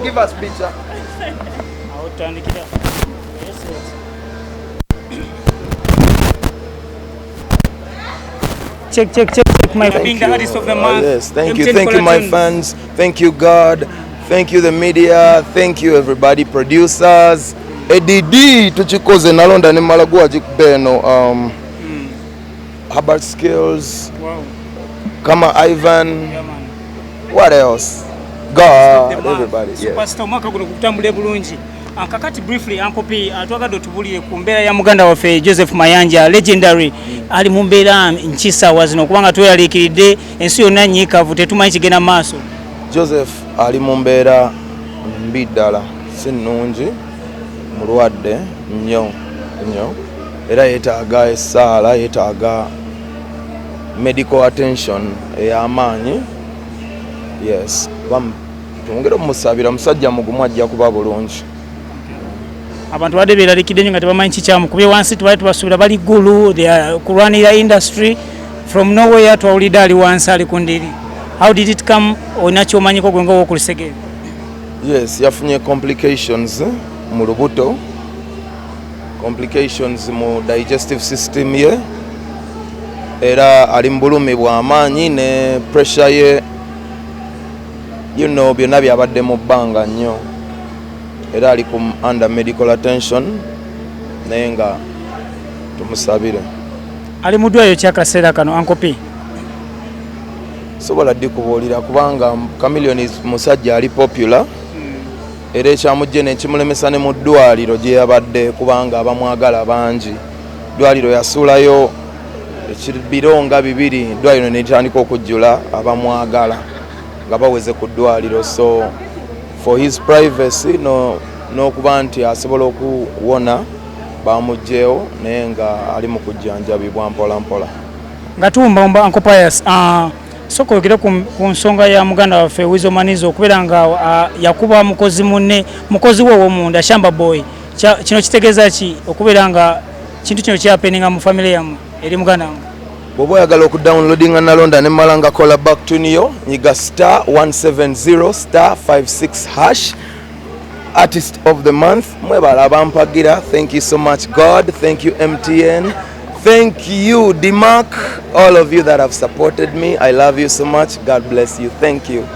Give us picture. Check my being the artist of the month. Yes, thank you my fans. Thank you God. Thank you the media. Thank you everybody, producers. ADD tuchikoze nalonda ne malagwa jikbeno Herbal Skills. Wow. Kama Ivan. Yeah, man. What else? God, everybody. Superstar mwaka guno kutambule bulungi. Kakati briefly Uncle P atwagadde otubulire ku mbeera ya muganda waffe Joseph Mayanja legendary ali mu mbeera nkisawa zino kubanga tweyaliikiridde ensi yonna nyiikavu tetumanyi kigenda maaso. Joseph ali mu mbeera mbi ddala si nnungi mulwadde nnyo era yeetaaga essaala yeetaaga medical attention ey'amaanyi. Yes, twongere omusabira musajja mugumu ajja kuba bulungi. Abantu badde beeralikidde nnyo nga tebamanyi kikyamu kubye wansi tubali tubasuubira bali ggulu kulwanira industry from nowhere twawulidde ali wansi ali ku ndiri. How did it come? Olina kyomanyiko gwe nga owokulisegere? Yes, yafunye complications mu lubuto, complications mu digestive system ye, era ali mu bulumi bw'amaanyi ne pressure ye byonna byabadde mu bbanga nnyo era ali ku under medical attention naye nga tumusabire. Ali mu ddwaliro kyakaseera kano Uncle P? Sobola ddi kubuulira kubanga CHAMELEON musajja ali popular era ekyamujje nekimulemesa ne mu ddwaliro gye yabadde kubanga abamwagala bangi. Ddwaliro yasuulayo ekibiro nga 2 ddwaliro netandika okujjula abamwagala nga baweze ku ddwaliro, so for his privacy n'okuba nti asobola okuwona bamugjeewo naye nga ali mu kujjanjabibwa mpola mpola. Nga tuwumba Uncle Pius, sooka oyogere ku nsonga ya muganda waffe Wizo Manizo okubeera nga yakuba mukozi munne, mukozi we ow'omunda Shamba Boy. Kino kitegeeza ki okubeera nga kintu kino kyapeninga mu family yammwe eri muganda wammwe? Bw'oba oyagala okudownloadinga nalonda ne mmala nga kola back to NYO nyiga *170*56#. Artist of the month mwebala abampagira. Thank you so much God. Thank you MTN. Thank you DMAC, all of you that have supported me. I love you so much. God bless you. Thank you.